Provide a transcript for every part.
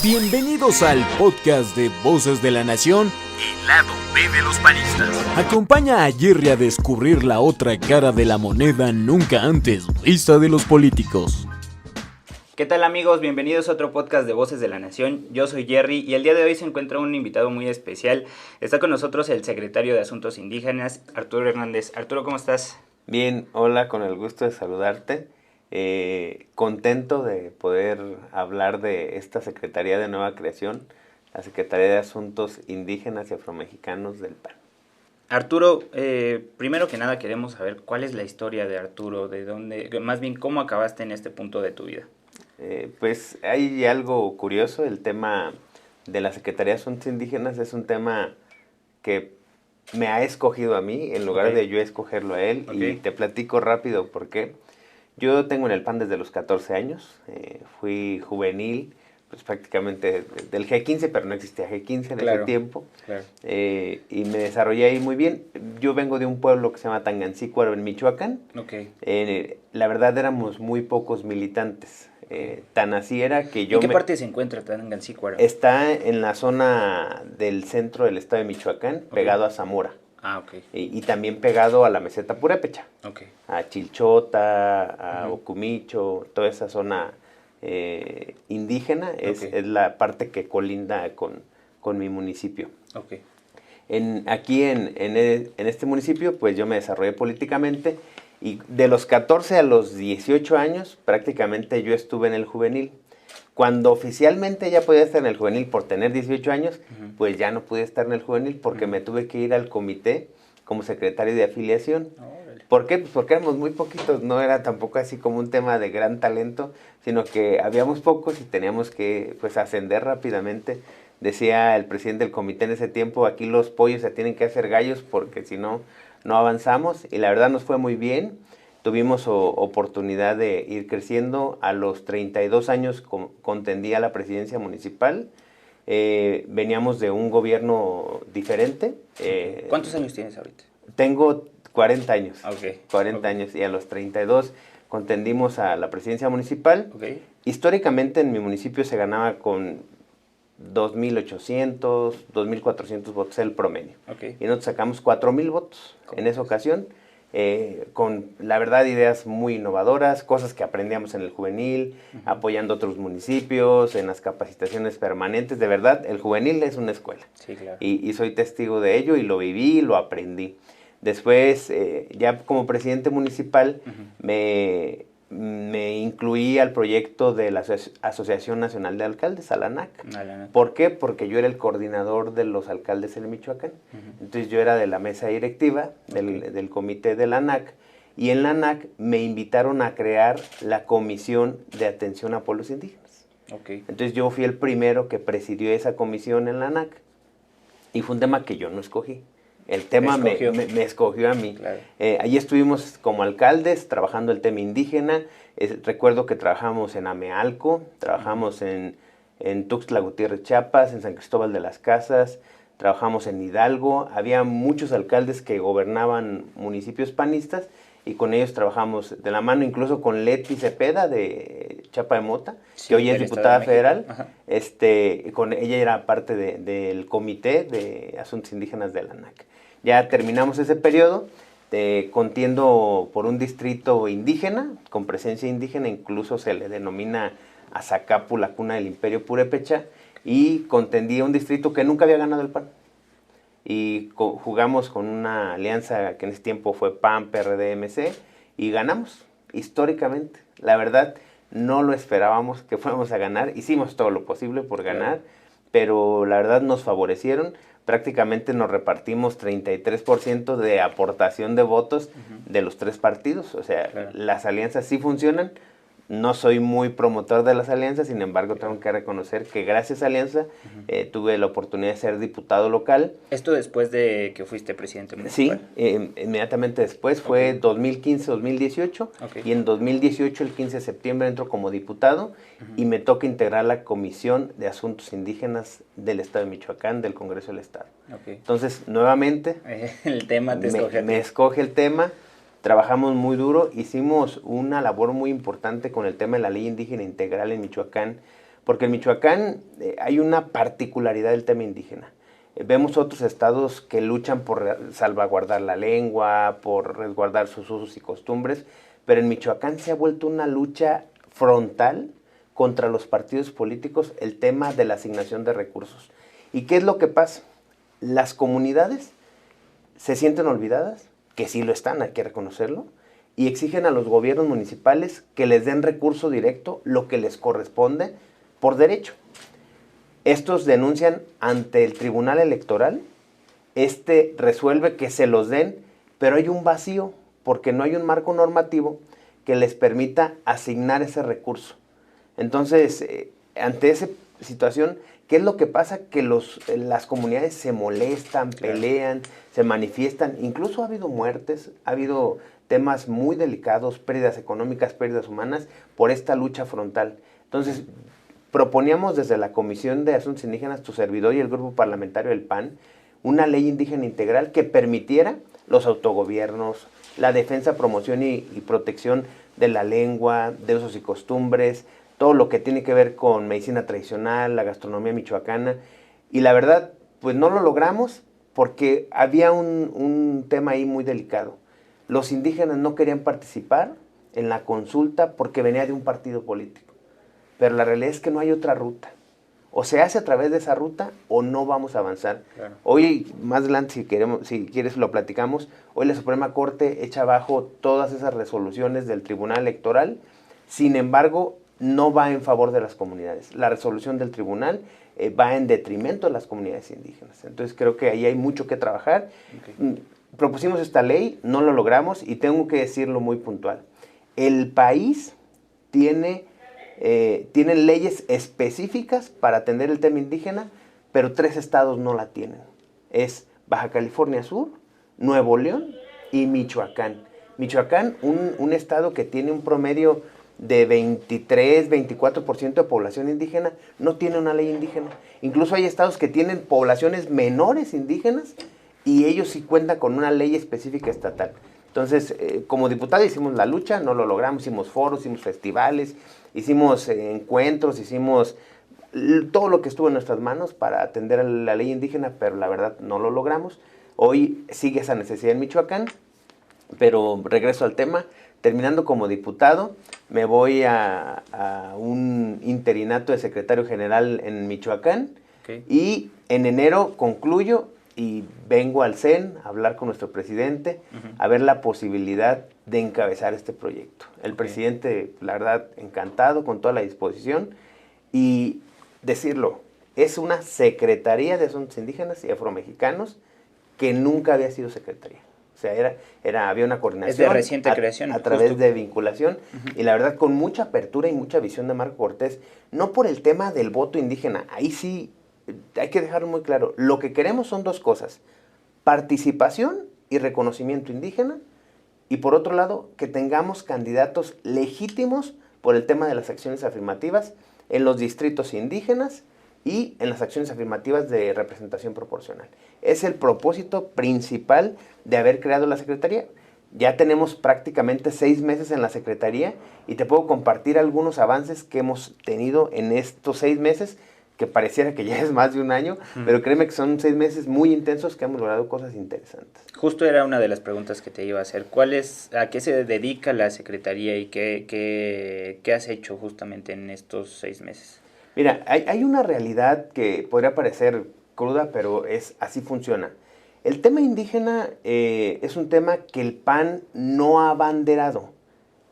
Bienvenidos al podcast de Voces de la Nación, el lado B de los panistas. Acompaña a Jerry a descubrir la otra cara de la moneda nunca antes vista de los políticos. ¿Qué tal amigos? Bienvenidos a otro podcast de Voces de la Nación. Yo soy Jerry y el día de hoy se encuentra un invitado muy especial. Está con nosotros el secretario de Asuntos Indígenas, Arturo Hernández. Arturo, ¿cómo estás? Bien, hola, con el gusto de saludarte. Contento de poder hablar de esta Secretaría de Nueva Creación, la Secretaría de Asuntos Indígenas y Afromexicanos del PAN. Arturo, primero que nada queremos saber cuál es la historia de Arturo, de dónde, más bien cómo acabaste en este punto de tu vida. Pues hay algo curioso, el tema de la Secretaría de Asuntos Indígenas es un tema que me ha escogido a mí en lugar de yo escogerlo a él, y te platico rápido por qué. Yo tengo en el PAN desde los 14 años, fui juvenil, pues prácticamente del G15, pero no existía G15 en ese tiempo, y me desarrollé ahí muy bien. Yo vengo de un pueblo que se llama Tangancícuaro en Michoacán. La verdad éramos muy pocos militantes, tan así era que yo... ¿En qué parte se encuentra Tangancícuaro? Está en la zona del centro del estado de Michoacán, pegado a Zamora. Y también pegado a la meseta purépecha, a Chilchota, a Ocumicho, toda esa zona indígena es la parte que colinda con mi municipio. Aquí en este municipio, pues yo me desarrollé políticamente, y de los 14 a los 18 años prácticamente yo estuve en el juvenil. Cuando oficialmente ya podía estar en el juvenil por tener 18 años, pues ya no pude estar en el juvenil porque me tuve que ir al comité como secretario de afiliación. ¿Por qué? Pues porque éramos muy poquitos, no era tampoco así como un tema de gran talento, sino que habíamos pocos y teníamos que pues ascender rápidamente. Decía el presidente del comité en ese tiempo, aquí los pollos se tienen que hacer gallos porque si no, no avanzamos, y la verdad nos fue muy bien. Tuvimos oportunidad de ir creciendo. A los 32 años contendía la presidencia municipal. Veníamos de un gobierno diferente. ¿Cuántos años tienes ahorita? Tengo 40 años. 40 años, y a los 32 contendimos a la presidencia municipal. Históricamente en mi municipio se ganaba con 2.800, 2.400 votos el promedio. Y nosotros sacamos 4.000 votos en esa ocasión. Con, la verdad, ideas muy innovadoras, cosas que aprendíamos en el juvenil, apoyando a otros municipios, en las capacitaciones permanentes. De verdad, el juvenil es una escuela. Y soy testigo de ello, y lo viví y lo aprendí. Después, ya como presidente municipal, me incluí al proyecto de la Asociación Nacional de Alcaldes, a la ANAC. ¿Por qué? Porque yo era el coordinador de los alcaldes en Michoacán. Entonces yo era de la mesa directiva del comité de la ANAC, y en la ANAC me invitaron a crear la Comisión de Atención a Pueblos Indígenas. Entonces yo fui el primero que presidió esa comisión en la ANAC, y fue un tema que yo no escogí. El tema me escogió a mí. Allí estuvimos como alcaldes trabajando el tema indígena. Recuerdo que trabajamos en Amealco, trabajamos en Tuxtla Gutiérrez, Chiapas, en San Cristóbal de las Casas, trabajamos en Hidalgo. Había muchos alcaldes que gobernaban municipios panistas, y con ellos trabajamos de la mano, incluso con Leti Cepeda de Chapa de Mota, que hoy es diputada federal. Con ella era parte del comité de asuntos indígenas de la ANAC. Ya terminamos ese periodo, contiendo por un distrito indígena, con presencia indígena, incluso se le denomina a Zacapu la cuna del imperio purépecha, y contendía un distrito que nunca había ganado el PAN. Y jugamos con una alianza que en ese tiempo fue PAN, PRD, MC, y ganamos, históricamente. La verdad, no lo esperábamos que fuéramos a ganar, hicimos todo lo posible por ganar, pero la verdad nos favorecieron. Prácticamente nos repartimos 33% de aportación de votos de los tres partidos. O sea, las alianzas sí funcionan. No soy muy promotor de las alianzas, sin embargo tengo que reconocer que gracias a Alianza tuve la oportunidad de ser diputado local. ¿Esto después de que fuiste presidente municipal? Sí, inmediatamente después, fue 2015-2018, y en 2018, el 15 de septiembre, entro como diputado, y me toca integrar la Comisión de Asuntos Indígenas del Estado de Michoacán, del Congreso del Estado. Entonces, nuevamente, el tema me escoge el tema. Trabajamos muy duro, hicimos una labor muy importante con el tema de la ley indígena integral en Michoacán, porque en Michoacán hay una particularidad del tema indígena. Vemos otros estados que luchan por salvaguardar la lengua, por resguardar sus usos y costumbres, pero en Michoacán se ha vuelto una lucha frontal contra los partidos políticos el tema de la asignación de recursos. ¿Y qué es lo que pasa? Las comunidades se sienten olvidadas, que sí lo están, hay que reconocerlo, y exigen a los gobiernos municipales que les den recurso directo, lo que les corresponde por derecho. Estos denuncian ante el Tribunal Electoral, resuelve que se los den, pero hay un vacío, porque no hay un marco normativo que les permita asignar ese recurso. Entonces, ante esa situación, ¿qué es lo que pasa? Que las comunidades se molestan, pelean, se manifiestan, incluso ha habido muertes, ha habido temas muy delicados, pérdidas económicas, pérdidas humanas, por esta lucha frontal. Entonces, proponíamos desde la Comisión de Asuntos Indígenas, tu servidor y el grupo parlamentario del PAN, una ley indígena integral que permitiera los autogobiernos, la defensa, promoción y protección de la lengua, de usos y costumbres, todo lo que tiene que ver con medicina tradicional, la gastronomía michoacana. Y la verdad, pues no lo logramos porque había un tema ahí muy delicado. Los indígenas no querían participar en la consulta porque venía de un partido político. Pero la realidad es que no hay otra ruta. O se hace a través de esa ruta o no vamos a avanzar. Claro. Hoy, más adelante, si quieres lo platicamos, hoy la Suprema Corte echa abajo todas esas resoluciones del Tribunal Electoral. Sin embargo, no va en favor de las comunidades. La resolución del tribunal va en detrimento de las comunidades indígenas. Entonces creo que ahí hay mucho que trabajar. Okay. Propusimos esta ley, no lo logramos y tengo que decirlo muy puntual. El país tiene leyes específicas para atender el tema indígena, pero 3 estados no la tienen. Es Baja California Sur, Nuevo León y Michoacán. Michoacán, un estado que tiene un promedio de 23, 24% de población indígena, no tiene una ley indígena. Incluso hay estados que tienen poblaciones menores indígenas y ellos sí cuentan con una ley específica estatal. Entonces, como diputado hicimos la lucha, no lo logramos, hicimos foros, hicimos festivales, hicimos encuentros, hicimos todo lo que estuvo en nuestras manos para atender a la ley indígena, pero la verdad no lo logramos. Hoy sigue esa necesidad en Michoacán, pero regreso al tema. Terminando como diputado, me voy a un interinato de secretario general en Michoacán. Okay. Y en enero concluyo y vengo al CEN a hablar con nuestro presidente, a ver la posibilidad de encabezar este proyecto. El presidente, la verdad, encantado, con toda la disposición. Y decirlo, es una Secretaría de Asuntos Indígenas y Afromexicanos que nunca había sido secretaría. O sea, había una coordinación. Es de reciente creación. A través de vinculación. Y la verdad, con mucha apertura y mucha visión de Marco Cortés. No por el tema del voto indígena. Ahí sí hay que dejarlo muy claro. Lo que queremos son 2 cosas. Participación y reconocimiento indígena. Y por otro lado, que tengamos candidatos legítimos por el tema de las acciones afirmativas en los distritos indígenas y en las acciones afirmativas de representación proporcional. Es el propósito principal de haber creado la Secretaría. Ya tenemos prácticamente 6 meses en la Secretaría y te puedo compartir algunos avances que hemos tenido en estos 6 meses, que pareciera que ya es más de un año, pero créeme que son 6 meses muy intensos que hemos logrado cosas interesantes. Justo era una de las preguntas que te iba a hacer. ¿A qué se dedica la Secretaría y qué has hecho justamente en estos 6 meses? Mira, hay una realidad que podría parecer cruda, pero así funciona. El tema indígena es un tema que el PAN no ha abanderado,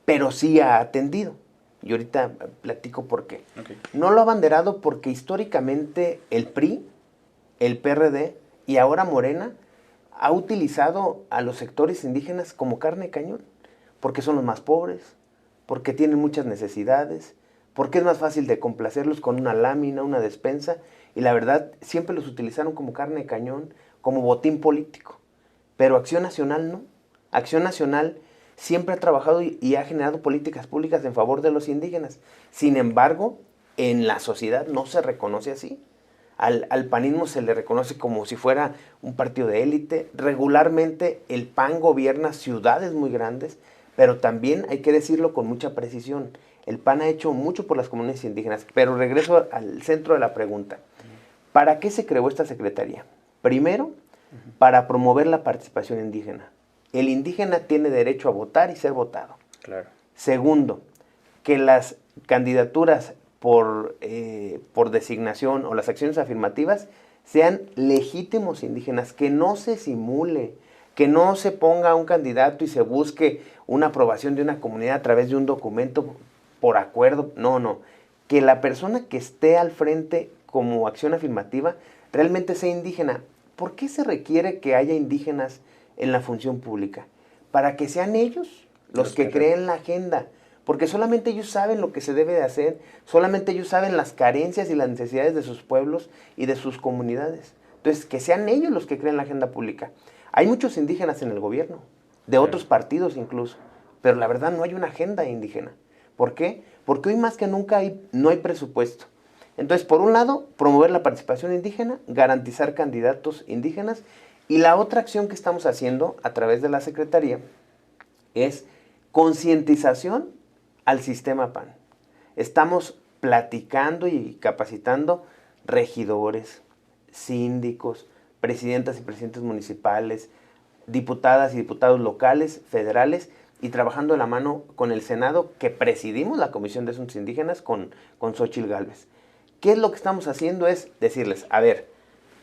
pero sí ha atendido. Y ahorita platico por qué. Okay. No lo ha abanderado porque históricamente el PRI, el PRD y ahora Morena ha utilizado a los sectores indígenas como carne de cañón, porque son los más pobres, porque tienen muchas necesidades, porque es más fácil de complacerlos con una lámina, una despensa, y la verdad siempre los utilizaron como carne de cañón, como botín político. Pero Acción Nacional no. Acción Nacional siempre ha trabajado y ha generado políticas públicas en favor de los indígenas. Sin embargo, en la sociedad no se reconoce así. Al panismo se le reconoce como si fuera un partido de élite. Regularmente el PAN gobierna ciudades muy grandes, pero también hay que decirlo con mucha precisión. El PAN ha hecho mucho por las comunidades indígenas, pero regreso al centro de la pregunta. ¿Para qué se creó esta secretaría? Primero, para promover la participación indígena. El indígena tiene derecho a votar y ser votado. Claro. Segundo, que las candidaturas por designación o las acciones afirmativas sean legítimos indígenas, que no se simule, que no se ponga un candidato y se busque una aprobación de una comunidad a través de un documento por acuerdo. No. Que la persona que esté al frente como acción afirmativa realmente sea indígena. ¿Por qué se requiere que haya indígenas en la función pública? Para que sean ellos los que creen la agenda. Porque solamente ellos saben lo que se debe de hacer, solamente ellos saben las carencias y las necesidades de sus pueblos y de sus comunidades. Entonces, que sean ellos los que creen la agenda pública. Hay muchos indígenas en el gobierno, de otros partidos incluso, pero la verdad no hay una agenda indígena. ¿Por qué? Porque hoy más que nunca no hay presupuesto. Entonces, por un lado, promover la participación indígena, garantizar candidatos indígenas, y la otra acción que estamos haciendo a través de la Secretaría es concientización al sistema PAN. Estamos platicando y capacitando regidores, síndicos, presidentas y presidentes municipales, diputadas y diputados locales, federales, y trabajando de la mano con el Senado, que presidimos la Comisión de Asuntos Indígenas con Xóchitl Gálvez. ¿Qué es lo que estamos haciendo? Es decirles, a ver,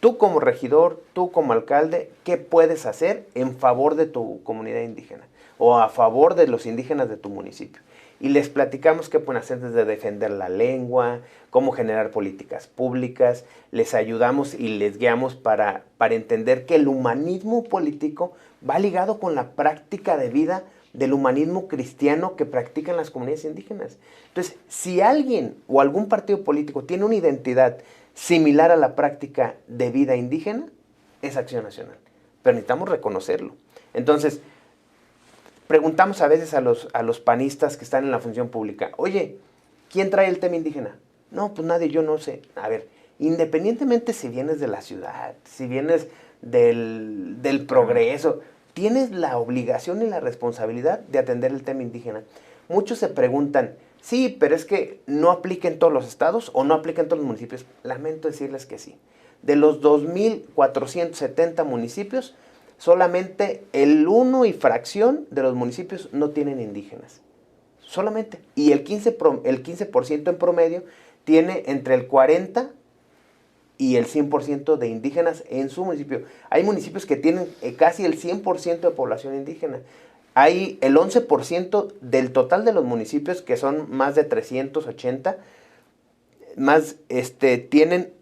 tú como regidor, tú como alcalde, ¿qué puedes hacer en favor de tu comunidad indígena? O a favor de los indígenas de tu municipio. Y les platicamos qué pueden hacer desde defender la lengua, cómo generar políticas públicas, les ayudamos y les guiamos para entender que el humanismo político va ligado con la práctica de vida del humanismo cristiano que practican las comunidades indígenas. Entonces, si alguien o algún partido político tiene una identidad similar a la práctica de vida indígena, es Acción Nacional. Pero necesitamos reconocerlo. Entonces, preguntamos a veces a los panistas que están en la función pública, oye, ¿quién trae el tema indígena? No, pues nadie, yo no sé. A ver, independientemente si vienes de la ciudad, si vienes del progreso, tienes la obligación y la responsabilidad de atender el tema indígena. Muchos se preguntan, sí, pero es que no aplica en todos los estados o no aplica en todos los municipios. Lamento decirles que sí. De los 2.470 municipios, solamente el 1 y fracción de los municipios no tienen indígenas. Solamente. Y el 15% en promedio tiene entre el 40 y el 100% de indígenas en su municipio. Hay municipios que tienen casi el 100% de población indígena. Hay el 11% del total de los municipios, que son más de 380, tienen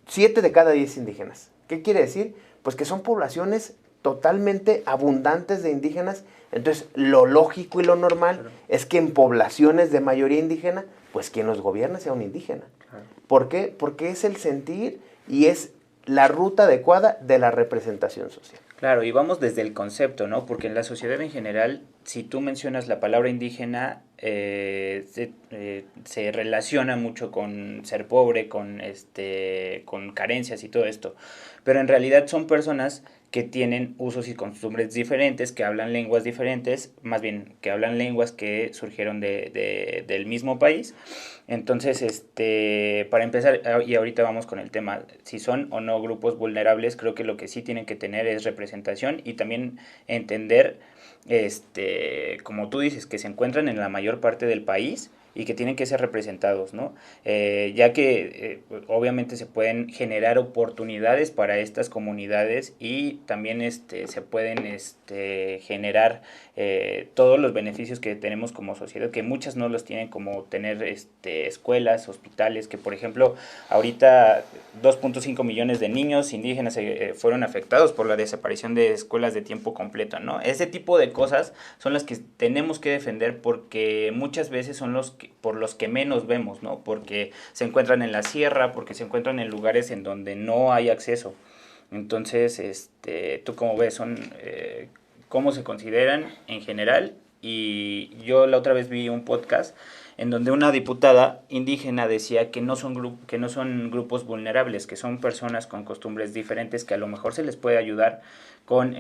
7 de cada 10 indígenas. ¿Qué quiere decir? Pues que son poblaciones totalmente abundantes de indígenas. Entonces, lo lógico y lo normal es que en poblaciones de mayoría indígena, pues quien los gobierna sea un indígena. ¿Por qué? Porque es el sentir y es la ruta adecuada de la representación social. Claro, y vamos desde el concepto, ¿no? Porque en la sociedad en general, si tú mencionas la palabra indígena, se relaciona mucho con ser pobre, con carencias y todo esto. Pero en realidad son personas que tienen usos y costumbres diferentes, que hablan lenguas diferentes, más bien que hablan lenguas que surgieron del mismo país. Entonces, para empezar, y ahorita vamos con el tema, si son o no grupos vulnerables, creo que lo que sí tienen que tener es representación y también entender, como tú dices, que se encuentran en la mayor parte del país y que tienen que ser representados, ¿no? Ya que obviamente se pueden generar oportunidades para estas comunidades y también se pueden generar todos los beneficios que tenemos como sociedad, que muchas no los tienen, como tener escuelas, hospitales, que por ejemplo ahorita 2.5 millones de niños indígenas fueron afectados por la desaparición de escuelas de tiempo completo, ¿no? Ese tipo de cosas son las que tenemos que defender porque muchas veces son por los que menos vemos, ¿no? Porque se encuentran en la sierra, porque se encuentran en lugares en donde no hay acceso. Entonces, ¿tú cómo ves? ¿Cómo se consideran en general? Y yo la otra vez vi un podcast en donde una diputada indígena decía que no son grupos vulnerables, que son personas con costumbres diferentes que a lo mejor se les puede ayudar con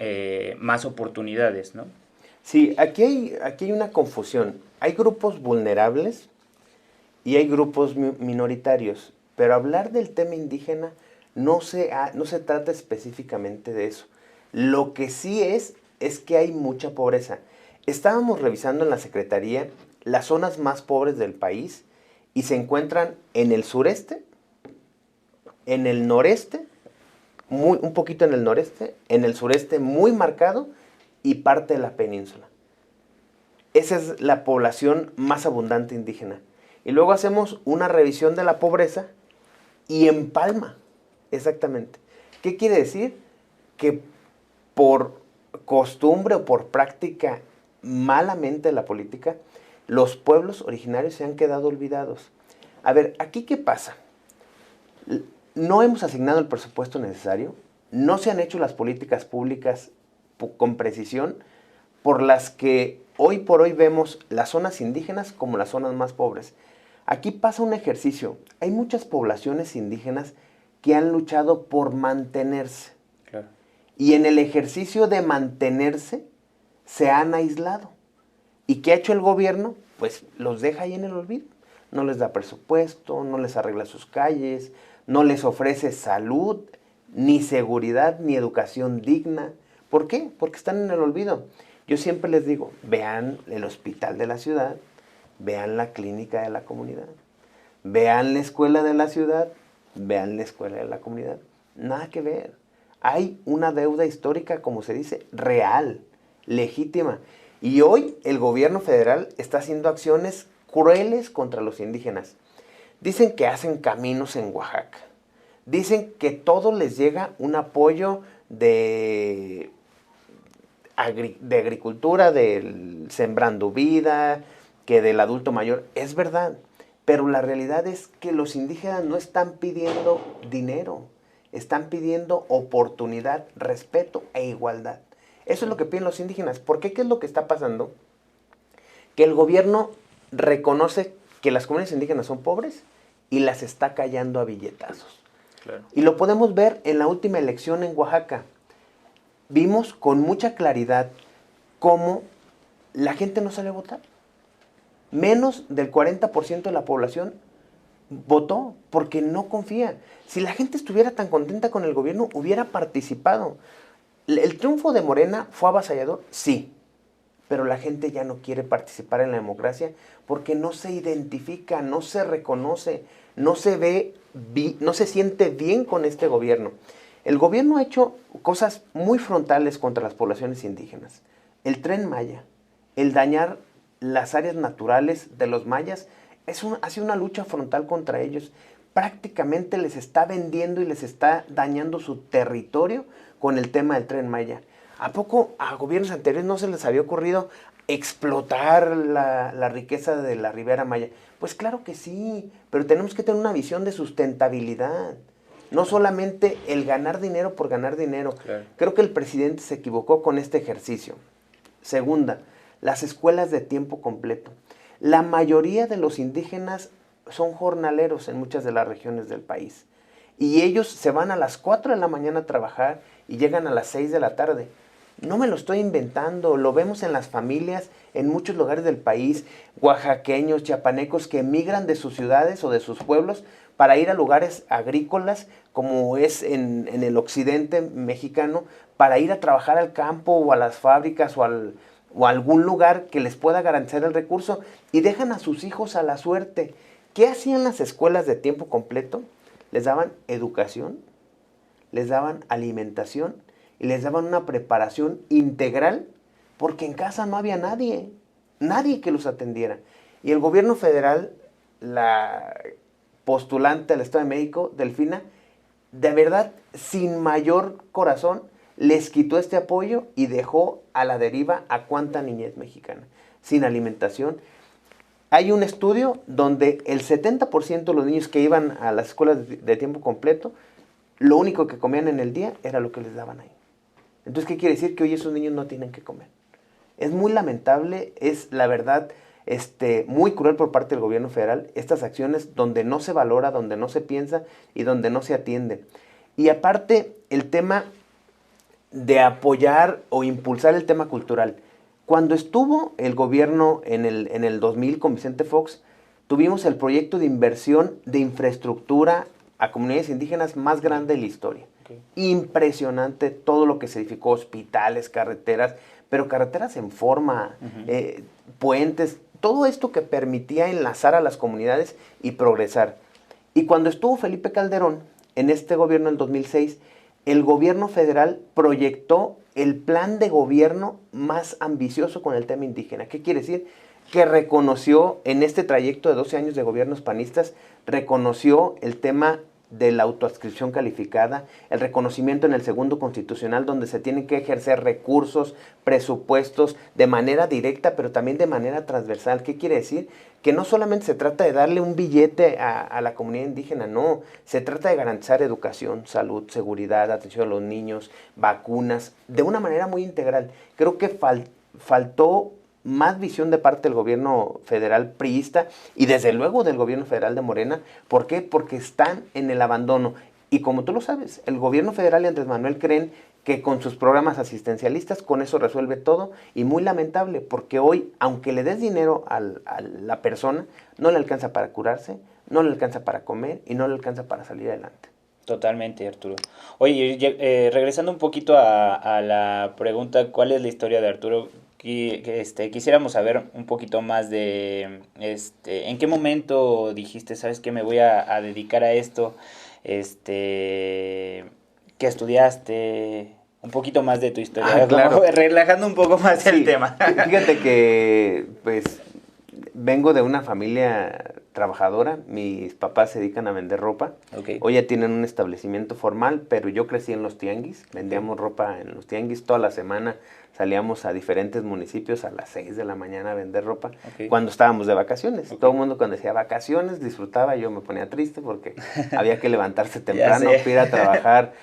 más oportunidades, ¿no? Sí, aquí hay una confusión. Hay grupos vulnerables y hay grupos minoritarios, pero hablar del tema indígena no se trata específicamente de eso. Lo que sí es que hay mucha pobreza. Estábamos revisando en la Secretaría las zonas más pobres del país y se encuentran en el sureste, en el noreste, un poquito en el noreste, en el sureste muy marcado y parte de la península. Esa es la población más abundante indígena. Y luego hacemos una revisión de la pobreza y empalma, exactamente. ¿Qué quiere decir? Que por costumbre o por práctica malamente de la política, los pueblos originarios se han quedado olvidados. A ver, ¿aquí qué pasa? No hemos asignado el presupuesto necesario, no se han hecho las políticas públicas con precisión, por las que hoy por hoy vemos las zonas indígenas como las zonas más pobres. Aquí pasa un ejercicio. Hay muchas poblaciones indígenas que han luchado por mantenerse. Claro. Y en el ejercicio de mantenerse se han aislado. ¿Y qué ha hecho el gobierno? Pues los deja ahí en el olvido. No les da presupuesto, no les arregla sus calles, no les ofrece salud, ni seguridad, ni educación digna. ¿Por qué? Porque están en el olvido. Yo siempre les digo, vean el hospital de la ciudad, vean la clínica de la comunidad, vean la escuela de la ciudad, vean la escuela de la comunidad. Nada que ver. Hay una deuda histórica, como se dice, real, legítima. Y hoy el gobierno federal está haciendo acciones crueles contra los indígenas. Dicen que hacen caminos en Oaxaca. Dicen que todo les llega un apoyo de agricultura, del Sembrando Vida, que del adulto mayor. Es verdad, pero la realidad es que los indígenas no están pidiendo dinero, están pidiendo oportunidad, respeto e igualdad. Eso es lo que piden los indígenas. ¿Por qué? ¿Qué es lo que está pasando? Que el gobierno reconoce que las comunidades indígenas son pobres y las está callando a billetazos. Claro. Y lo podemos ver en la última elección en Oaxaca. Vimos con mucha claridad cómo la gente no salió a votar. Menos del 40% de la población votó porque no confía. Si la gente estuviera tan contenta con el gobierno, hubiera participado. ¿El triunfo de Morena fue avasallador? Sí. Pero la gente ya no quiere participar en la democracia porque no se identifica, no se reconoce, no se ve, no se siente bien con este gobierno. El gobierno ha hecho cosas muy frontales contra las poblaciones indígenas. El Tren Maya, el dañar las áreas naturales de los mayas, ha sido una lucha frontal contra ellos. Prácticamente les está vendiendo y les está dañando su territorio con el tema del Tren Maya. ¿A poco a gobiernos anteriores no se les había ocurrido explotar la riqueza de la Ribera Maya? Pues claro que sí, pero tenemos que tener una visión de sustentabilidad. No solamente el ganar dinero por ganar dinero. Claro. Creo que el presidente se equivocó con este ejercicio. Segunda, las escuelas de tiempo completo. La mayoría de los indígenas son jornaleros en muchas de las regiones del país. Y ellos se van a las 4 de la mañana a trabajar y llegan a las 6 de la tarde. No me lo estoy inventando, lo vemos en las familias, en muchos lugares del país, oaxaqueños, chiapanecos que emigran de sus ciudades o de sus pueblos para ir a lugares agrícolas, como es en el occidente mexicano, para ir a trabajar al campo o a las fábricas o a algún lugar que les pueda garantizar el recurso, y dejan a sus hijos a la suerte. ¿Qué hacían las escuelas de tiempo completo? Les daban educación, les daban alimentación y les daban una preparación integral, porque en casa no había nadie que los atendiera. Y el gobierno federal, la postulante al Estado de México, Delfina, de verdad, sin mayor corazón, les quitó este apoyo y dejó a la deriva a cuánta niñez mexicana, sin alimentación. Hay un estudio donde el 70% de los niños que iban a las escuelas de tiempo completo, lo único que comían en el día era lo que les daban ahí. Entonces, ¿qué quiere decir? Que hoy esos niños no tienen que comer. Es muy lamentable, es la verdad muy cruel por parte del gobierno federal, estas acciones donde no se valora, donde no se piensa y donde no se atiende. Y aparte, el tema de apoyar o impulsar el tema cultural. Cuando estuvo el gobierno en el 2000 con Vicente Fox, tuvimos el proyecto de inversión de infraestructura a comunidades indígenas más grande de la historia. Okay. Impresionante todo lo que se edificó, hospitales, carreteras, pero carreteras en forma, puentes, todo esto que permitía enlazar a las comunidades y progresar. Y cuando estuvo Felipe Calderón en este gobierno en 2006, el gobierno federal proyectó el plan de gobierno más ambicioso con el tema indígena. ¿Qué quiere decir? Que reconoció en este trayecto de 12 años de gobiernos panistas, reconoció el tema de la autoadscripción calificada, el reconocimiento en el segundo constitucional donde se tienen que ejercer recursos, presupuestos de manera directa, pero también de manera transversal. ¿Qué quiere decir? Que no solamente se trata de darle un billete a la comunidad indígena, no, se trata de garantizar educación, salud, seguridad, atención a los niños, vacunas, de una manera muy integral. Creo que faltó más visión de parte del gobierno federal priista y desde luego del gobierno federal de Morena. ¿Por qué? Porque están en el abandono. Y como tú lo sabes, el gobierno federal y Andrés Manuel creen que con sus programas asistencialistas con eso resuelve todo, y muy lamentable, porque hoy, aunque le des dinero a la persona, no le alcanza para curarse, no le alcanza para comer y no le alcanza para salir adelante. Totalmente, Arturo. Oye, regresando un poquito a la pregunta, ¿cuál es la historia de Arturo? Quisiéramos saber un poquito más de, ¿en qué momento dijiste, sabes qué, me voy a dedicar a esto? ¿Qué estudiaste? Un poquito más de tu historia, claro. Relajando un poco más el tema. Fíjate que, pues, vengo de una familia trabajadora, mis papás se dedican a vender ropa. Okay. Hoy ya tienen un establecimiento formal, pero yo crecí en los tianguis, vendíamos ropa en los tianguis toda la semana. Salíamos a diferentes municipios a las 6 de la mañana a vender ropa, cuando estábamos de vacaciones. Todo el mundo cuando decía vacaciones disfrutaba, yo me ponía triste porque había que levantarse temprano, ir a trabajar.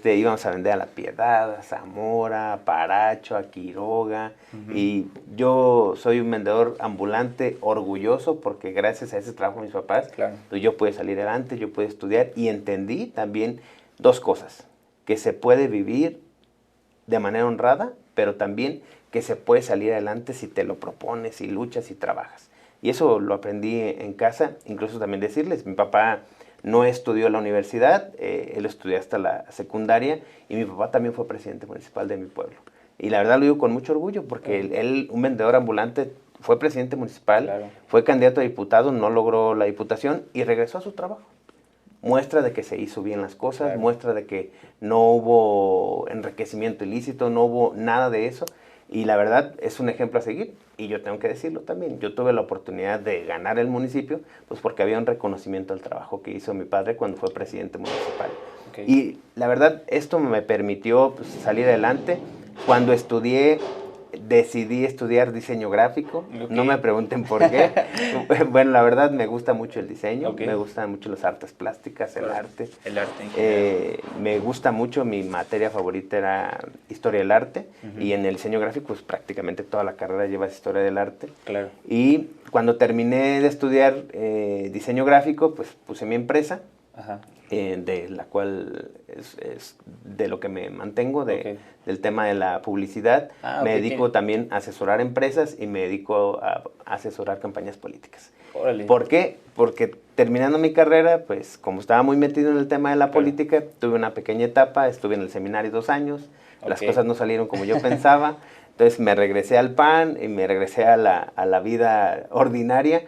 Íbamos a vender a La Piedad, a Zamora, a Paracho, a Quiroga. Y yo soy un vendedor ambulante orgulloso porque gracias a ese trabajo de mis papás, pues yo pude salir adelante, yo pude estudiar y entendí también dos cosas: que se puede vivir de manera honrada, pero también que se puede salir adelante si te lo propones, si luchas y trabajas. Y eso lo aprendí en casa, incluso también decirles, mi papá no estudió en la universidad, él estudió hasta la secundaria, y mi papá también fue presidente municipal de mi pueblo. Y la verdad lo digo con mucho orgullo, porque él, un vendedor ambulante, fue presidente municipal, fue candidato a diputado, no logró la diputación y regresó a su trabajo. Muestra de que se hizo bien las cosas, muestra de que no hubo enriquecimiento ilícito, no hubo nada de eso. Y la verdad es un ejemplo a seguir. Y yo tengo que decirlo también. Yo tuve la oportunidad de ganar el municipio, pues porque había un reconocimiento al trabajo que hizo mi padre cuando fue presidente municipal. Y la verdad, esto me permitió, pues, salir adelante. Cuando decidí estudiar diseño gráfico, no me pregunten por qué. Bueno, la verdad me gusta mucho el diseño, me gustan mucho las artes plásticas, el arte. El arte. Me gusta mucho, mi materia favorita era historia del arte, y en el diseño gráfico pues prácticamente toda la carrera llevas historia del arte. Claro. Y cuando terminé de estudiar diseño gráfico, pues puse mi empresa. De la cual es de lo que me mantengo, del tema de la publicidad. Me dedico también a asesorar empresas y me dedico a asesorar campañas políticas. Órale. ¿Por qué? Porque terminando mi carrera, pues como estaba muy metido en el tema de la política, tuve una pequeña etapa, estuve en el seminario 2 años, las cosas no salieron como yo pensaba, entonces me regresé al PAN y me regresé a la vida ordinaria.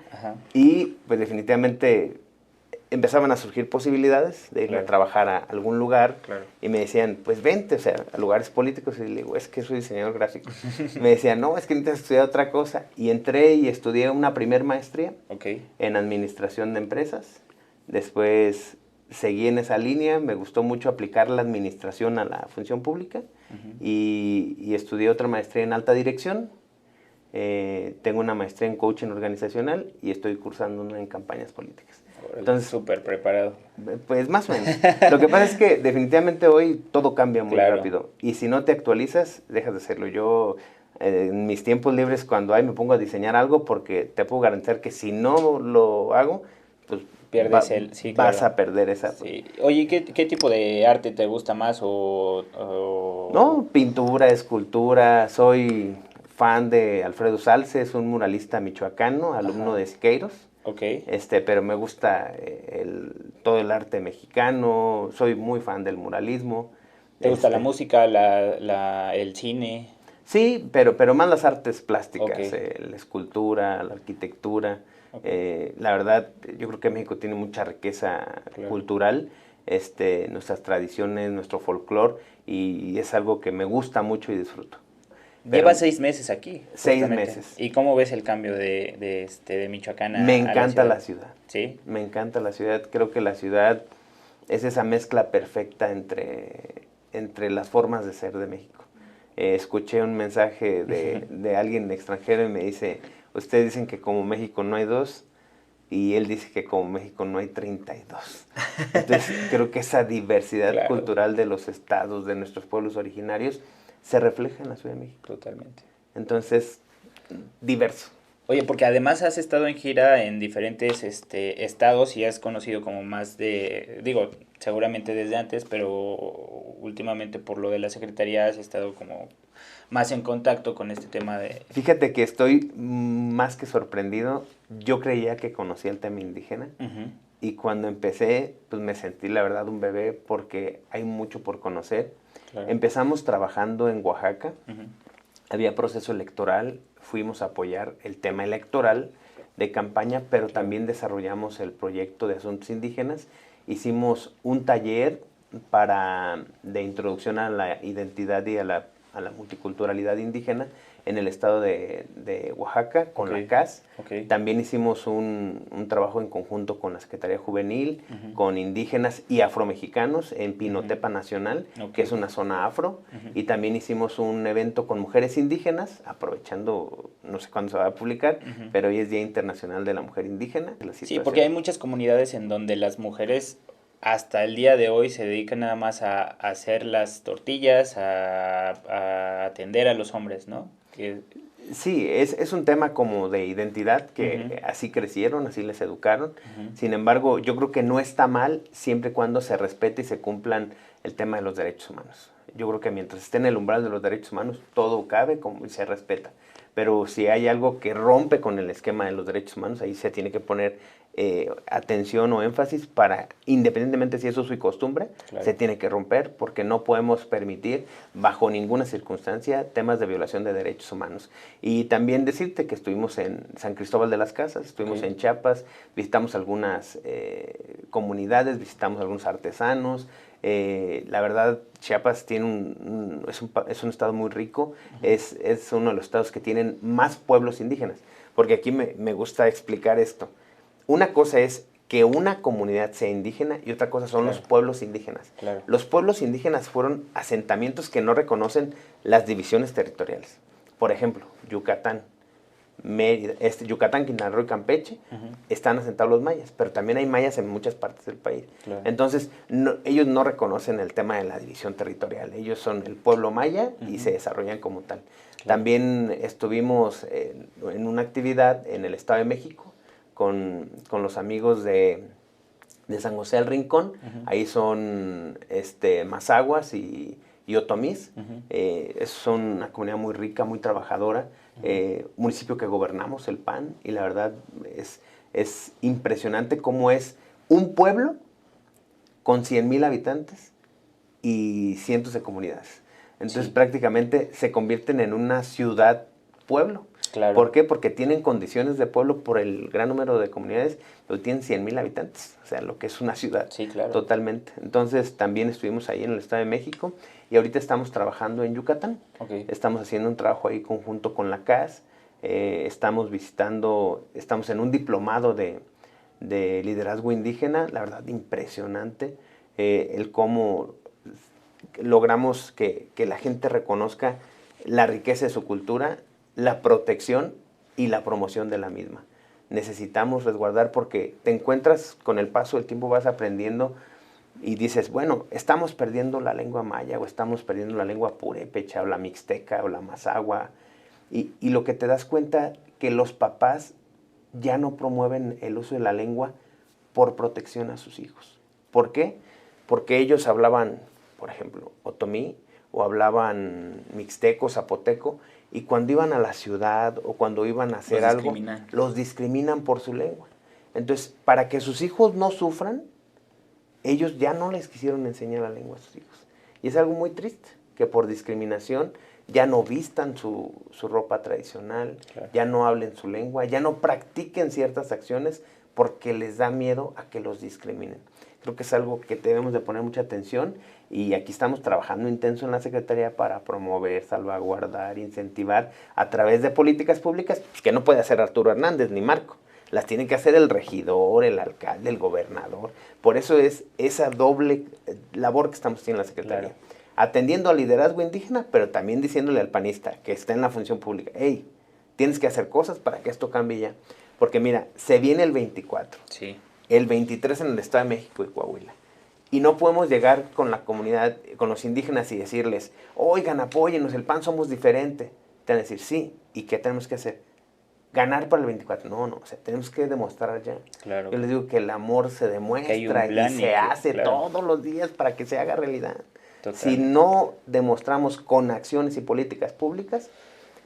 Y pues definitivamente empezaban a surgir posibilidades de irme a trabajar a algún lugar, y me decían, pues vente, o sea, a lugares políticos, y le digo, es que soy diseñador gráfico. Me decían, no, es que necesitas estudiar otra cosa, y entré y estudié una primer maestría en administración de empresas. Después seguí en esa línea, me gustó mucho aplicar la administración a la función pública, y estudié otra maestría en alta dirección. Tengo una maestría en coaching organizacional y estoy cursando una en campañas políticas. Entonces, súper preparado. Pues más o menos. Lo que pasa es que definitivamente hoy todo cambia muy rápido. Y si no te actualizas, dejas de hacerlo. Yo, en mis tiempos libres, cuando me pongo a diseñar algo, porque te puedo garantizar que si no lo hago, pues pierdes vas a perder esa. Sí. Oye, ¿qué tipo de arte te gusta más? No, pintura, escultura, soy fan de Alfredo Salce, es un muralista michoacano, alumno de Siqueiros. Okay. Pero me gusta todo el arte mexicano, soy muy fan del muralismo. ¿Te gusta la música, el cine? Sí, pero más las artes plásticas, Okay. La escultura, la arquitectura. Okay. La verdad, yo creo que México tiene mucha riqueza cultural, nuestras tradiciones, nuestro folclore, y es algo que me gusta mucho y disfruto. Llevas 6 meses aquí. 6 meses. ¿Y cómo ves el cambio de Michoacán a Me encanta la ciudad. ¿Sí? Me encanta la ciudad. Creo que la ciudad es esa mezcla perfecta entre las formas de ser de México. Escuché un mensaje de alguien extranjero y me dice, ustedes dicen que como México no hay dos, y él dice que como México no hay 32. Entonces creo que esa diversidad cultural de los estados, de nuestros pueblos originarios, se refleja en la Ciudad de México. Totalmente. Entonces, diverso. Oye, porque además has estado en gira en diferentes estados y has conocido como más seguramente desde antes, pero últimamente por lo de la Secretaría has estado como más en contacto con este tema de... Fíjate que estoy más que sorprendido. Yo creía que conocía el tema indígena, y cuando empecé, pues me sentí la verdad un bebé, porque hay mucho por conocer. Claro. Empezamos trabajando en Oaxaca, había proceso electoral, fuimos a apoyar el tema electoral de campaña, pero también desarrollamos el proyecto de asuntos indígenas. Hicimos un taller de introducción a la identidad y a la multiculturalidad indígena en el estado de Oaxaca, con la CAS. También hicimos un trabajo en conjunto con la Secretaría Juvenil, con indígenas y afromexicanos en Pinotepa Nacional, que es una zona afro. Y también hicimos un evento con mujeres indígenas, aprovechando, no sé cuándo se va a publicar, pero hoy es Día Internacional de la Mujer Indígena. Sí, porque hay muchas comunidades en donde las mujeres hasta el día de hoy se dedican nada más a hacer las tortillas, a atender a los hombres, ¿no? Sí, es un tema como de identidad, que así crecieron, así les educaron. Sin embargo, yo creo que no está mal siempre y cuando se respete y se cumplan el tema de los derechos humanos. Yo creo que mientras esté en el umbral de los derechos humanos, todo cabe y se respeta. Pero si hay algo que rompe con el esquema de los derechos humanos, ahí se tiene que poner atención o énfasis para, independientemente si es uso y costumbre, se tiene que romper, porque no podemos permitir bajo ninguna circunstancia temas de violación de derechos humanos. Y también decirte que estuvimos en San Cristóbal de las Casas, estuvimos en Chiapas, visitamos algunas comunidades, visitamos algunos artesanos. La verdad, Chiapas tiene es un estado muy rico, es uno de los estados que tienen más pueblos indígenas, porque aquí me gusta explicar esto. Una cosa es que una comunidad sea indígena y otra cosa son los pueblos indígenas. Los pueblos indígenas fueron asentamientos que no reconocen las divisiones territoriales. Por ejemplo, Yucatán, Mérida, Yucatán, Quintana Roo y Campeche, están asentados los mayas, pero también hay mayas en muchas partes del país. Entonces, ellos no reconocen el tema de la división territorial. Ellos son el pueblo maya y se desarrollan como tal. También estuvimos en una actividad en el Estado de México con los amigos de San José del Rincón. Ahí son mazahuas y otomís. Son una comunidad muy rica, muy trabajadora. Municipio que gobernamos, el PAN, y la verdad es impresionante cómo es un pueblo con 100,000 habitantes y cientos de comunidades. Entonces prácticamente se convierten en una ciudad-pueblo. ¿Por qué? Porque tienen condiciones de pueblo por el gran número de comunidades, pero tienen 100,000 habitantes, o sea, lo que es una ciudad. Totalmente. Entonces también estuvimos ahí en el Estado de México, y ahorita estamos trabajando en Yucatán. Estamos haciendo un trabajo ahí conjunto con la CAS. Estamos en un diplomado de liderazgo indígena. La verdad, impresionante el cómo logramos que la gente reconozca la riqueza de su cultura, la protección y la promoción de la misma. Necesitamos resguardar, porque te encuentras con el paso del tiempo, vas aprendiendo y dices, bueno, estamos perdiendo la lengua maya, o estamos perdiendo la lengua purépecha, o la mixteca, o la mazahua, y lo que te das cuenta, que los papás ya no promueven el uso de la lengua por protección a sus hijos. ¿Por qué? Porque ellos hablaban, por ejemplo, otomí, o hablaban mixteco, zapoteco, y cuando iban a la ciudad o cuando iban a hacer algo, los discriminan por su lengua. Entonces, para que sus hijos no sufran, ellos ya no les quisieron enseñar la lengua a sus hijos. Y es algo muy triste, que por discriminación ya no vistan su ropa tradicional, claro, ya no hablen su lengua, ya no practiquen ciertas acciones porque les da miedo a que los discriminen. Creo que es algo que debemos de poner mucha atención y aquí estamos trabajando intenso en la Secretaría para promover, salvaguardar, incentivar a través de políticas públicas pues, que no puede hacer Arturo Hernández ni Marco. Las tiene que hacer el regidor, el alcalde, el gobernador. Por eso es esa doble labor que estamos haciendo en la Secretaría. Claro. Atendiendo al liderazgo indígena, pero también diciéndole al panista que está en la función pública, hey, tienes que hacer cosas para que esto cambie ya. Porque mira, se viene el 24, sí, el 23 en el Estado de México y Coahuila. Y no podemos llegar con la comunidad, con los indígenas y decirles, oigan, apóyennos, el PAN somos diferente. Te van a decir, sí, ¿y qué tenemos que hacer? Ganar para el 24. No, o sea, tenemos que demostrar ya. Claro. Yo les digo que el amor se demuestra y se hace todos los días para que se haga realidad. Totalmente. Si no demostramos con acciones y políticas públicas,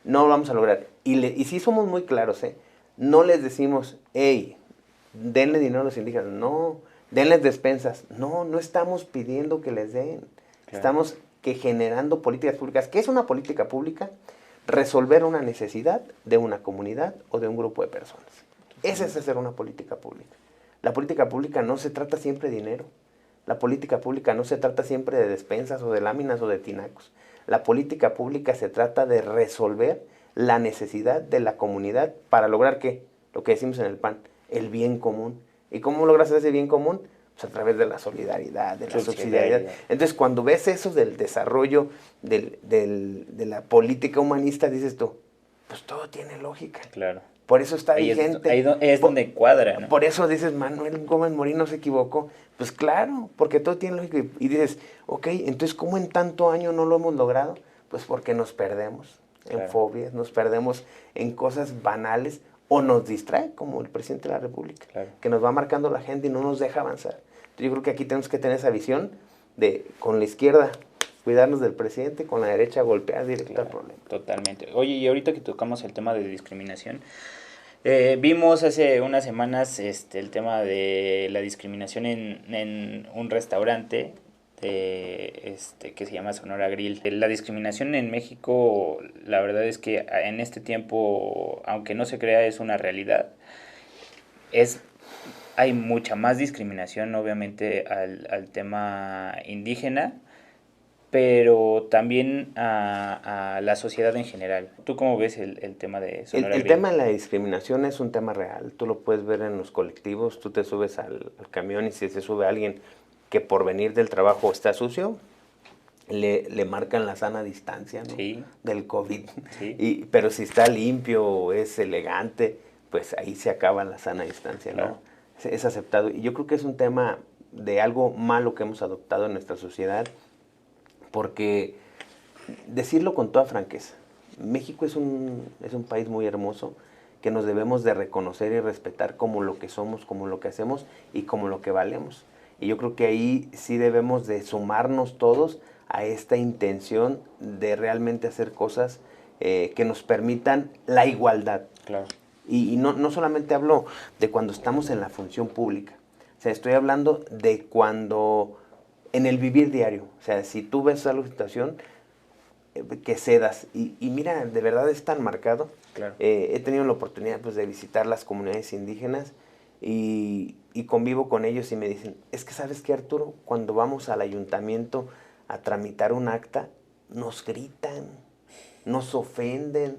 no lo vamos a lograr. Y sí somos muy claros, no les decimos, hey, denle dinero a los indígenas. No, denles despensas. No estamos pidiendo que les den. Claro. Estamos generando políticas públicas. ¿Qué es una política pública? Resolver una necesidad de una comunidad o de un grupo de personas. Ese es hacer una política pública. La política pública no se trata siempre de dinero. La política pública no se trata siempre de despensas o de láminas o de tinacos. La política pública se trata de resolver la necesidad de la comunidad para lograr ¿qué? Lo que decimos en el PAN, el bien común. ¿Y cómo logras ese bien común? Pues a través de la solidaridad, de la subsidiariedad. Entonces, cuando ves eso del desarrollo de la política humanista, dices tú, pues todo tiene lógica. Claro. Por eso está vigente. Ahí es donde cuadra, ¿no? Por eso dices, Manuel Gómez Morín no se equivocó. Pues claro, porque todo tiene lógica. Y dices, ok, entonces, ¿cómo en tanto año no lo hemos logrado? Pues porque nos perdemos en fobias, nos perdemos en cosas banales o nos distrae, como el presidente de la República, que nos va marcando la gente y no nos deja avanzar. Entonces, yo creo que aquí tenemos que tener esa visión de, con la izquierda, cuidarnos del presidente, con la derecha golpear directo al problema. Totalmente. Oye, y ahorita que tocamos el tema de discriminación, vimos hace unas semanas el tema de la discriminación en un restaurante que se llama Sonora Grill. La discriminación en México, la verdad es que en este tiempo, aunque no se crea, es una realidad. Hay mucha más discriminación, obviamente, al tema indígena, pero también a la sociedad en general. ¿Tú cómo ves el tema de Sonora Grill? El tema de la discriminación es un tema real. Tú lo puedes ver en los colectivos. Tú te subes al camión y si se sube alguien que por venir del trabajo está sucio, le marcan la sana distancia, ¿no? Sí. Del COVID. Sí. Pero si está limpio, es elegante, pues ahí se acaba la sana distancia, ¿no? Claro. Es aceptado. Y yo creo que es un tema de algo malo que hemos adoptado en nuestra sociedad, porque decirlo con toda franqueza, México es un país muy hermoso que nos debemos de reconocer y respetar como lo que somos, como lo que hacemos y como lo que valemos. Y yo creo que ahí sí debemos de sumarnos todos a esta intención de realmente hacer cosas que nos permitan la igualdad. Claro. Y no solamente hablo de cuando estamos en la función pública, o sea, estoy hablando de cuando en el vivir diario, o sea, si tú ves alguna situación, que cedas. Y mira, de verdad es tan marcado. Claro. He tenido la oportunidad pues, de visitar las comunidades indígenas y convivo con ellos y me dicen, es que ¿sabes qué, Arturo? Cuando vamos al ayuntamiento a tramitar un acta, nos gritan, nos ofenden.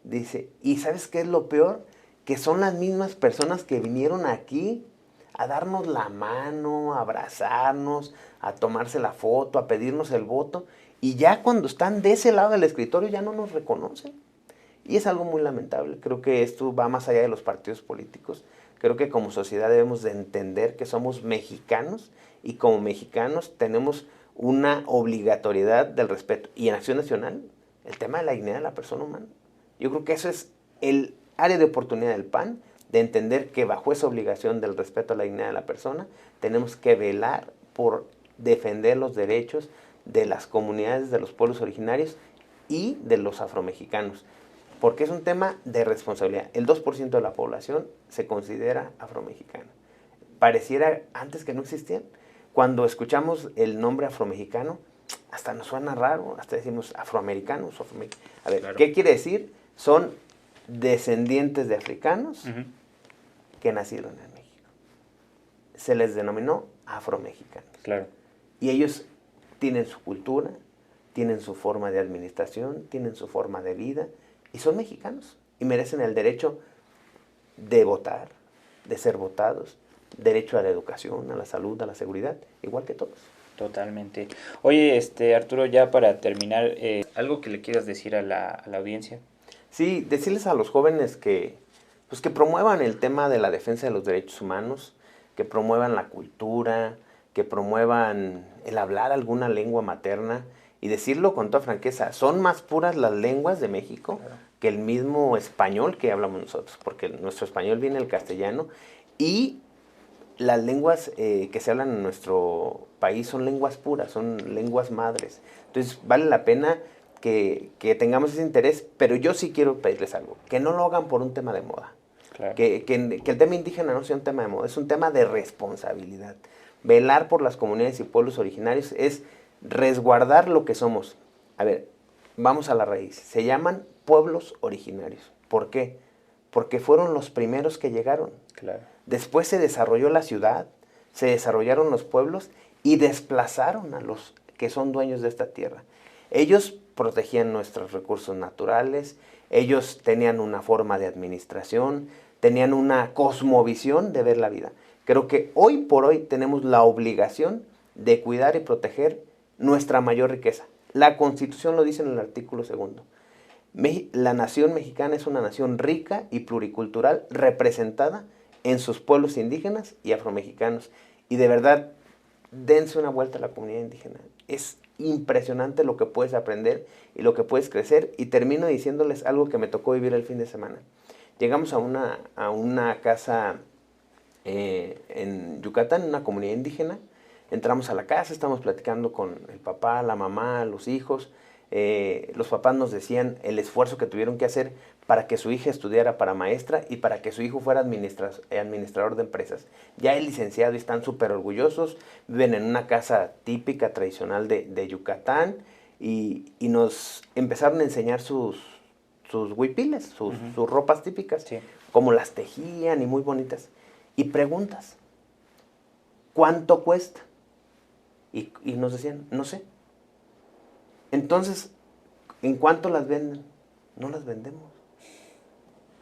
Dice, ¿y sabes qué es lo peor? Que son las mismas personas que vinieron aquí a darnos la mano, a abrazarnos, a tomarse la foto, a pedirnos el voto, y ya cuando están de ese lado del escritorio ya no nos reconocen. Y es algo muy lamentable. Creo que esto va más allá de los partidos políticos. Creo que como sociedad debemos de entender que somos mexicanos y como mexicanos tenemos una obligatoriedad del respeto. Y en Acción Nacional, el tema de la dignidad de la persona humana. Yo creo que eso es el área de oportunidad del PAN, de entender que bajo esa obligación del respeto a la dignidad de la persona, tenemos que velar por defender los derechos de las comunidades de los pueblos originarios y de los afromexicanos. porque es un tema de responsabilidad. El 2% de la población se considera afromexicana. Pareciera antes que no existían. Cuando escuchamos el nombre afromexicano, hasta nos suena raro, hasta decimos afroamericanos. A ver, claro. ¿Qué quiere decir? Son descendientes de africanos que nacieron en México. Se les denominó afromexicanos. Claro. Y ellos tienen su cultura, tienen su forma de administración, tienen su forma de vida, y son mexicanos. Y merecen el derecho de votar, de ser votados, derecho a la educación, a la salud, a la seguridad, igual que todos. Totalmente. Oye, Arturo, ya para terminar, ¿algo que le quieras decir a la audiencia? Sí, decirles a los jóvenes que promuevan el tema de la defensa de los derechos humanos, que promuevan la cultura, que promuevan el hablar alguna lengua materna, y decirlo con toda franqueza, son más puras las lenguas de México que el mismo español que hablamos nosotros, porque nuestro español viene del castellano, y las lenguas que se hablan en nuestro país son lenguas puras, son lenguas madres. Entonces vale la pena que tengamos ese interés, pero yo sí quiero pedirles algo, que no lo hagan por un tema de moda. Claro. Que el tema indígena no sea un tema de moda, es un tema de responsabilidad. Velar por las comunidades y pueblos originarios es resguardar lo que somos. A ver, vamos a la raíz. Se llaman pueblos originarios. ¿Por qué? Porque fueron los primeros que llegaron. Claro. Después se desarrolló la ciudad, se desarrollaron los pueblos y desplazaron a los que son dueños de esta tierra. Ellos protegían nuestros recursos naturales, ellos tenían una forma de administración, tenían una cosmovisión de ver la vida. Creo que hoy por hoy tenemos la obligación de cuidar y proteger nuestra mayor riqueza. La Constitución lo dice en el artículo 2. La nación mexicana es una nación rica y pluricultural representada en sus pueblos indígenas y afromexicanos. Y de verdad, dense una vuelta a la comunidad indígena. Es impresionante lo que puedes aprender y lo que puedes crecer. Y termino diciéndoles algo que me tocó vivir el fin de semana. Llegamos a una casa en Yucatán, en una comunidad indígena. Entramos a la casa, estamos platicando con el papá, la mamá, los hijos. Los papás nos decían el esfuerzo que tuvieron que hacer para que su hija estudiara para maestra y para que su hijo fuera administrador de empresas. Ya es licenciado y están súper orgullosos. Viven en una casa típica, tradicional de Yucatán, y nos empezaron a enseñar sus huipiles, sus ropas típicas, sí, cómo las tejían y muy bonitas. Y preguntas, ¿cuánto cuesta? Y nos decían, no sé. Entonces, ¿en cuánto las venden? No las vendemos.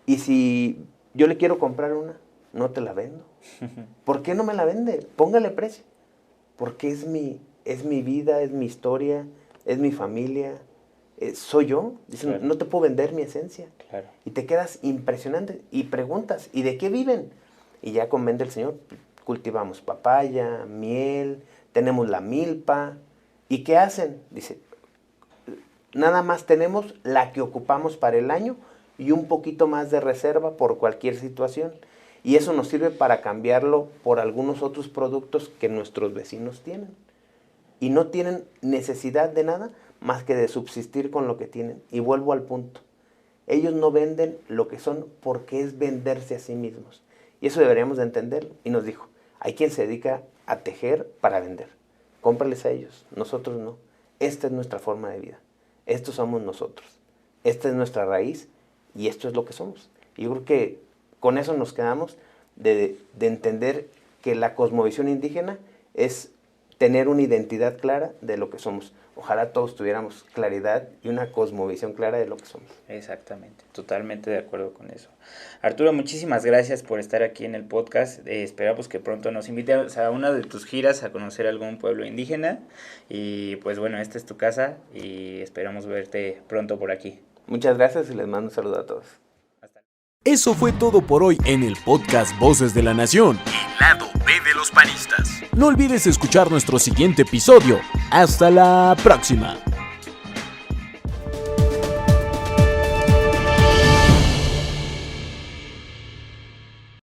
Y si yo le quiero comprar una, no te la vendo. ¿Por qué no me la vende? Póngale precio. Porque es mi vida, es mi historia, es mi familia, soy yo. Dicen, claro, no te puedo vender mi esencia. Claro. Y te quedas impresionante. Y preguntas, ¿y de qué viven? Y ya convence el Señor, cultivamos papaya, miel, tenemos la milpa. ¿Y qué hacen? Dice, nada más tenemos la que ocupamos para el año y un poquito más de reserva por cualquier situación. Y eso nos sirve para cambiarlo por algunos otros productos que nuestros vecinos tienen. Y no tienen necesidad de nada más que de subsistir con lo que tienen. Y vuelvo al punto. Ellos no venden lo que son porque es venderse a sí mismos. Y eso deberíamos de entender. Y nos dijo, hay quien se dedica a tejer para vender. Cómprales a ellos, nosotros no. Esta es nuestra forma de vida. Estos somos nosotros. Esta es nuestra raíz y esto es lo que somos. Y yo creo que con eso nos quedamos de entender que la cosmovisión indígena es tener una identidad clara de lo que somos. Ojalá todos tuviéramos claridad y una cosmovisión clara de lo que somos. Exactamente, totalmente de acuerdo con eso. Arturo, muchísimas gracias por estar aquí en el podcast. Esperamos que pronto nos invites a una de tus giras a conocer algún pueblo indígena. Y pues bueno, esta es tu casa y esperamos verte pronto por aquí. Muchas gracias y les mando un saludo a todos. Eso fue todo por hoy en el podcast Voces de la Nación, el lado B de los panistas. No olvides escuchar nuestro siguiente episodio. ¡Hasta la próxima!